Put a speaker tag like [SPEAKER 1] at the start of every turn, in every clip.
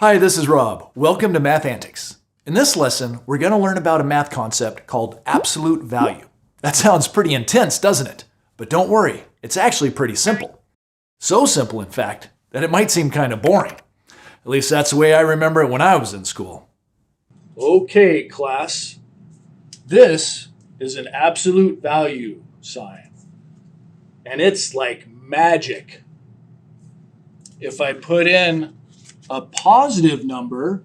[SPEAKER 1] Hi, this is Rob. Welcome to Math Antics. In this lesson, we're going to learn about a math concept called absolute value. That sounds pretty intense, doesn't it? But don't worry, it's actually pretty simple. So simple, in fact, that it might seem kind of boring. At least that's the way I remember it when I was in school.
[SPEAKER 2] Okay, class. This is an absolute value sign. And it's like magic. If I put in a positive number,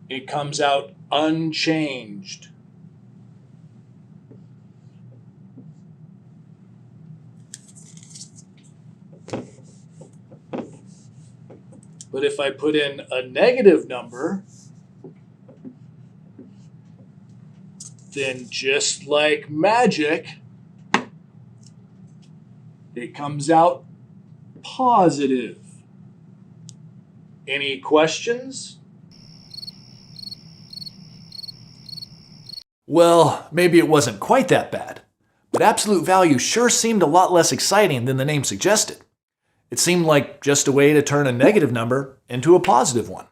[SPEAKER 2] it comes out unchanged. But if I put in a negative number, then just like magic, it comes out positive. Any questions?
[SPEAKER 1] Well, maybe it wasn't quite that bad, but absolute value sure seemed a lot less exciting than the name suggested. It seemed like just a way to turn a negative number into a positive one.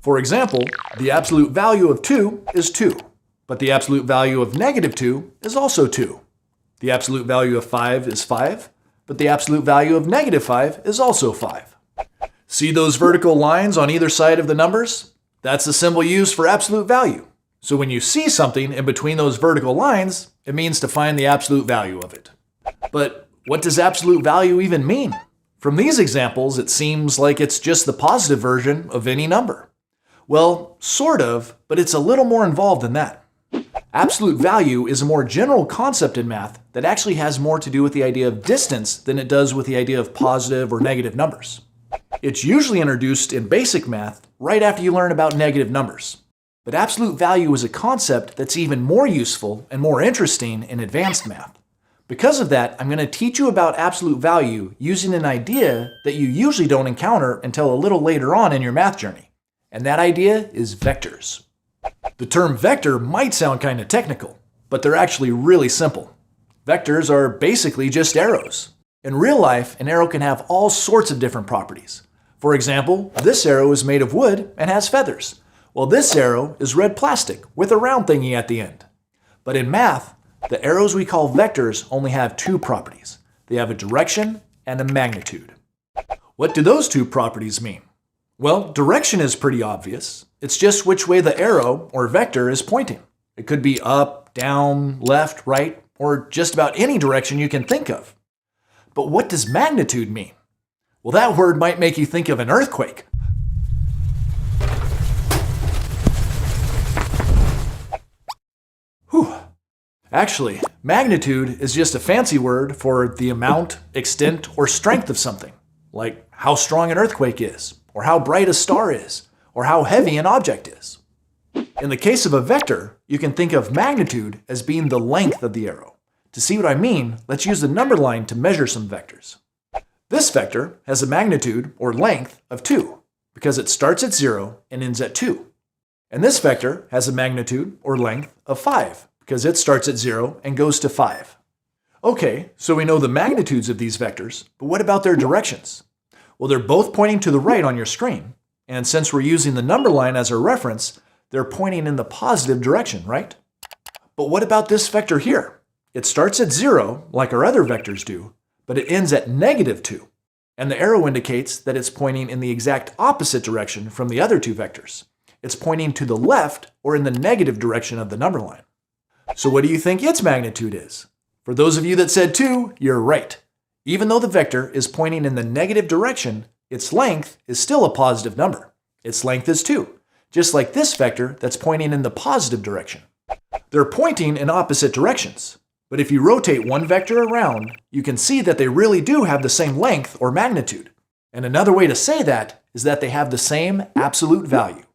[SPEAKER 1] For example, the absolute value of 2 is 2, but the absolute value of negative 2 is also 2. The absolute value of 5 is 5, but the absolute value of negative 5 is also 5. See those vertical lines on either side of the numbers? That's the symbol used for absolute value. So when you see something in between those vertical lines, it means to find the absolute value of it. But what does absolute value even mean? From these examples, it seems like it's just the positive version of any number. Well, sort of, but it's a little more involved than that. Absolute value is a more general concept in math that actually has more to do with the idea of distance than it does with the idea of positive or negative numbers. It's usually introduced in basic math right after you learn about negative numbers. But absolute value is a concept that's even more useful and more interesting in advanced math. Because of that, I'm going to teach you about absolute value using an idea that you usually don't encounter until a little later on in your math journey. And that idea is vectors. The term vector might sound kind of technical, but they're actually really simple. Vectors are basically just arrows. In real life, an arrow can have all sorts of different properties. For example, this arrow is made of wood and has feathers, while this arrow is red plastic with a round thingy at the end. But in math, the arrows we call vectors only have two properties. They have a direction and a magnitude. What do those two properties mean? Well, direction is pretty obvious. It's just which way the arrow or vector is pointing. It could be up, down, left, right, or just about any direction you can think of. But what does magnitude mean? Well, that word might make you think of an earthquake. Whew. Actually, magnitude is just a fancy word for the amount, extent, or strength of something, like how strong an earthquake is, or how bright a star is, or how heavy an object is. In the case of a vector, you can think of magnitude as being the length of the arrow. To see what I mean, let's use the number line to measure some vectors. This vector has a magnitude, or length, of 2, because it starts at 0 and ends at 2. And this vector has a magnitude, or length, of 5, because it starts at 0 and goes to 5. Okay, so we know the magnitudes of these vectors, but what about their directions? Well, they're both pointing to the right on your screen, and since we're using the number line as our reference, they're pointing in the positive direction, right? But what about this vector here? It starts at 0, like our other vectors do, but it ends at negative 2, and the arrow indicates that it's pointing in the exact opposite direction from the other two vectors. It's pointing to the left or in the negative direction of the number line. So what do you think its magnitude is? For those of you that said 2, you're right. Even though the vector is pointing in the negative direction, its length is still a positive number. Its length is 2, just like this vector that's pointing in the positive direction. They're pointing in opposite directions, but if you rotate one vector around, you can see that they really do have the same length or magnitude. And another way to say that is that they have the same absolute value.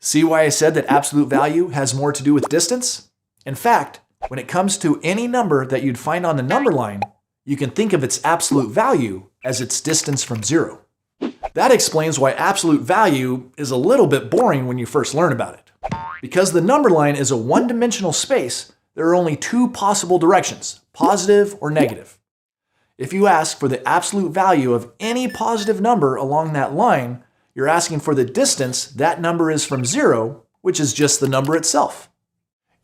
[SPEAKER 1] See why I said that absolute value has more to do with distance? In fact, when it comes to any number that you'd find on the number line, you can think of its absolute value as its distance from 0. That explains why absolute value is a little bit boring when you first learn about it. Because the number line is a one-dimensional space, there are only two possible directions, positive or negative. If you ask for the absolute value of any positive number along that line, you're asking for the distance that number is from 0, which is just the number itself.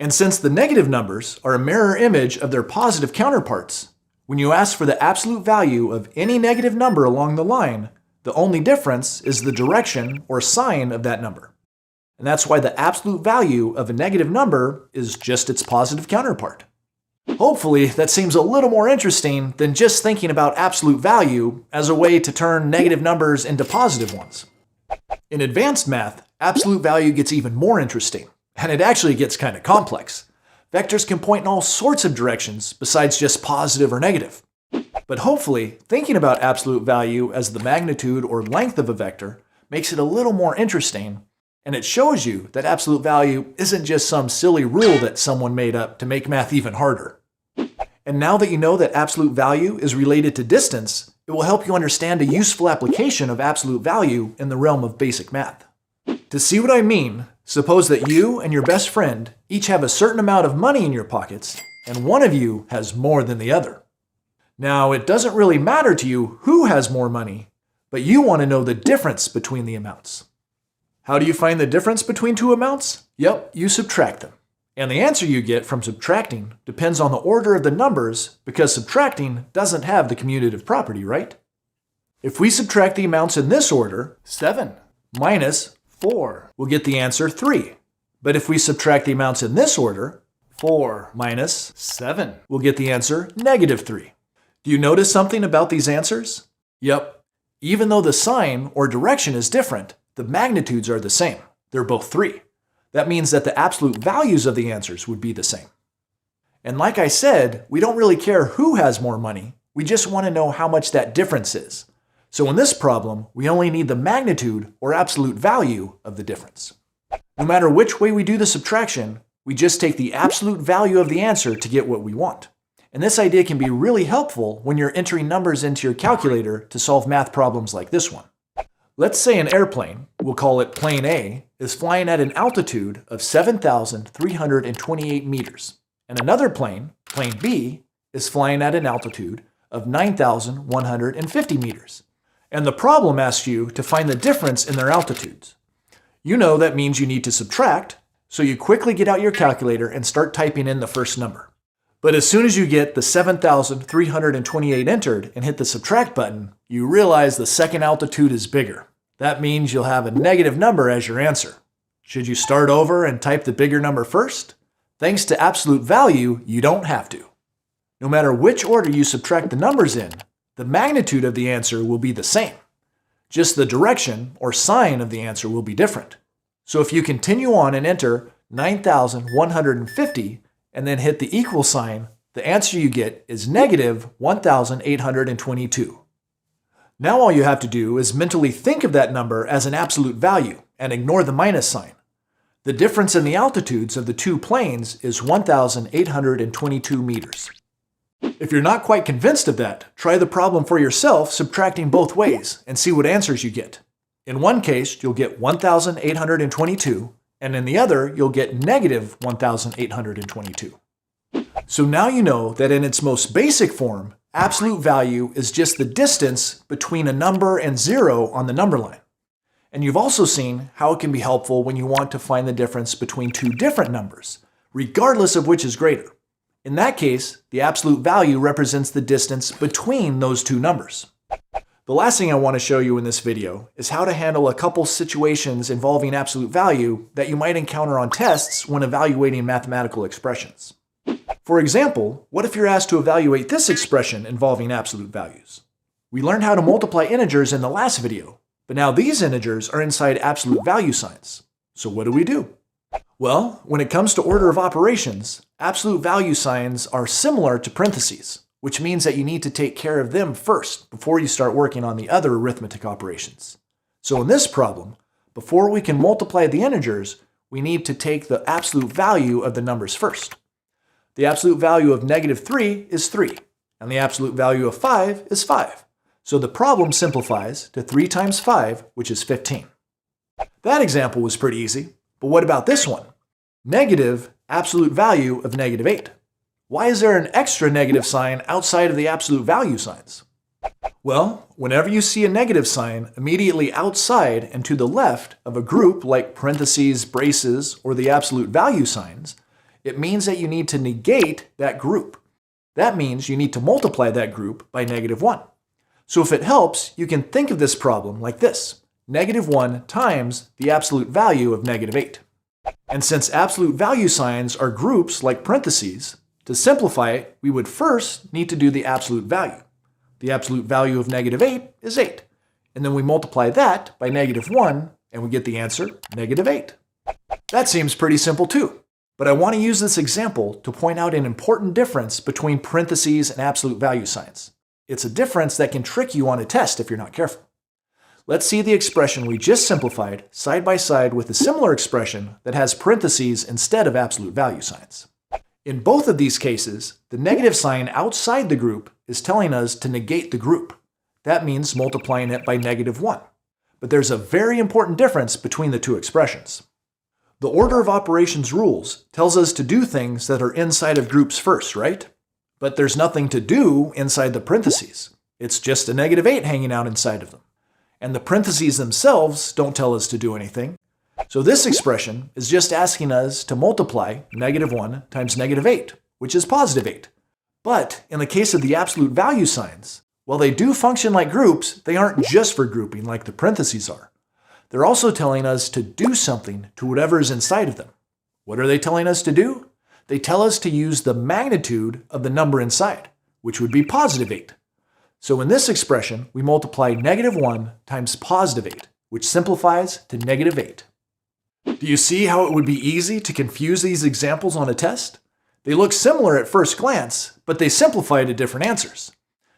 [SPEAKER 1] And since the negative numbers are a mirror image of their positive counterparts, when you ask for the absolute value of any negative number along the line, the only difference is the direction or sign of that number. And that's why the absolute value of a negative number is just its positive counterpart. Hopefully, that seems a little more interesting than just thinking about absolute value as a way to turn negative numbers into positive ones. In advanced math, absolute value gets even more interesting, and it actually gets kind of complex. Vectors can point in all sorts of directions besides just positive or negative. But hopefully, thinking about absolute value as the magnitude or length of a vector makes it a little more interesting, and it shows you that absolute value isn't just some silly rule that someone made up to make math even harder. And now that you know that absolute value is related to distance, it will help you understand a useful application of absolute value in the realm of basic math. To see what I mean, suppose that you and your best friend each have a certain amount of money in your pockets, and one of you has more than the other. Now, it doesn't really matter to you who has more money, but you want to know the difference between the amounts. How do you find the difference between two amounts? Yep, you subtract them. And the answer you get from subtracting depends on the order of the numbers because subtracting doesn't have the commutative property, right? If we subtract the amounts in this order, 7 minus 4, we'll get the answer 3. But if we subtract the amounts in this order, 4 minus 7, we'll get the answer -3. Do you notice something about these answers? Yep. Even though the sign or direction is different, the magnitudes are the same. They're both 3. That means that the absolute values of the answers would be the same. And like I said, we don't really care who has more money. We just want to know how much that difference is. So in this problem, we only need the magnitude or absolute value of the difference. No matter which way we do the subtraction, we just take the absolute value of the answer to get what we want. And this idea can be really helpful when you're entering numbers into your calculator to solve math problems like this one. Let's say an airplane, we'll call it plane A, is flying at an altitude of 7,328 meters. And another plane, plane B, is flying at an altitude of 9,150 meters. And the problem asks you to find the difference in their altitudes. You know that means you need to subtract, so you quickly get out your calculator and start typing in the first number. But as soon as you get the 7,328 entered and hit the subtract button, you realize the second altitude is bigger. That means you'll have a negative number as your answer. Should you start over and type the bigger number first? Thanks to absolute value, you don't have to. No matter which order you subtract the numbers in, the magnitude of the answer will be the same. Just the direction or sign of the answer will be different. So if you continue on and enter 9,150 and then hit the equal sign, the answer you get is -1,822. Now all you have to do is mentally think of that number as an absolute value and ignore the minus sign. The difference in the altitudes of the two planes is 1,822 meters. If you're not quite convinced of that, try the problem for yourself subtracting both ways and see what answers you get. In one case, you'll get 1,822, and in the other, you'll get -1,822. So now you know that in its most basic form, absolute value is just the distance between a number and 0 on the number line. And you've also seen how it can be helpful when you want to find the difference between two different numbers, regardless of which is greater. In that case, the absolute value represents the distance between those two numbers. The last thing I want to show you in this video is how to handle a couple situations involving absolute value that you might encounter on tests when evaluating mathematical expressions. For example, what if you're asked to evaluate this expression involving absolute values? We learned how to multiply integers in the last video, but now these integers are inside absolute value signs. So what do we do? Well, when it comes to order of operations, absolute value signs are similar to parentheses, which means that you need to take care of them first before you start working on the other arithmetic operations. So in this problem, before we can multiply the integers, we need to take the absolute value of the numbers first. The absolute value of -3 is 3, and the absolute value of 5 is 5. So the problem simplifies to 3 times 5, which is 15. That example was pretty easy, but what about this one? Negative absolute value of -8. Why is there an extra negative sign outside of the absolute value signs? Well, whenever you see a negative sign immediately outside and to the left of a group like parentheses, braces, or the absolute value signs, it means that you need to negate that group. That means you need to multiply that group by -1. So if it helps, you can think of this problem like this: -1 times the absolute value of -8. And since absolute value signs are groups like parentheses, to simplify it, we would first need to do the absolute value. The absolute value of -8 is 8. And then we multiply that by -1, and we get the answer, -8. That seems pretty simple too. But I want to use this example to point out an important difference between parentheses and absolute value signs. It's a difference that can trick you on a test if you're not careful. Let's see the expression we just simplified side by side with a similar expression that has parentheses instead of absolute value signs. In both of these cases, the negative sign outside the group is telling us to negate the group. That means multiplying it by -1. But there's a very important difference between the two expressions. The order of operations rules tells us to do things that are inside of groups first, right? But there's nothing to do inside the parentheses. It's just a -8 hanging out inside of them. And the parentheses themselves don't tell us to do anything. So this expression is just asking us to multiply -1 times -8, which is +8. But in the case of the absolute value signs, while they do function like groups, they aren't just for grouping like the parentheses are. They're also telling us to do something to whatever is inside of them. What are they telling us to do? They tell us to use the magnitude of the number inside, which would be +8. So in this expression, we multiply -1 times +8, which simplifies to -8. Do you see how it would be easy to confuse these examples on a test? They look similar at first glance, but they simplify to different answers.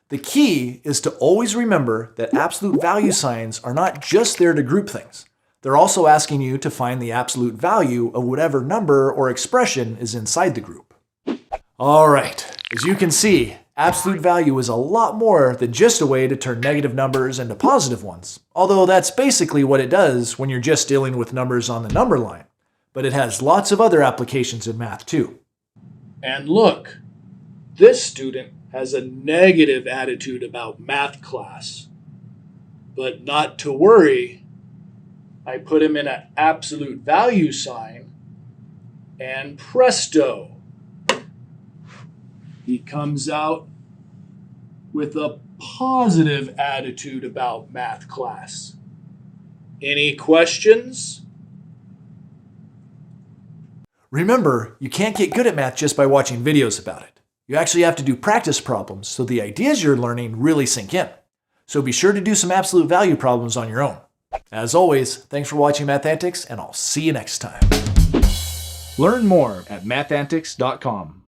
[SPEAKER 1] The key is to always remember that absolute value signs are not just there to group things. They're also asking you to find the absolute value of whatever number or expression is inside the group. All right, as you can see, absolute value is a lot more than just a way to turn negative numbers into positive ones, although that's basically what it does when you're just dealing with numbers on the number line. But it has lots of other applications in math too.
[SPEAKER 2] And look, this student has a negative attitude about math class. But not to worry, I put him in an absolute value sign, and presto, he comes out with a positive attitude about math class. Any questions?
[SPEAKER 1] Remember, you can't get good at math just by watching videos about it. You actually have to do practice problems so the ideas you're learning really sink in. So be sure to do some absolute value problems on your own. As always, thanks for watching Mathantics, and I'll see you next time.
[SPEAKER 3] Learn more at mathantics.com.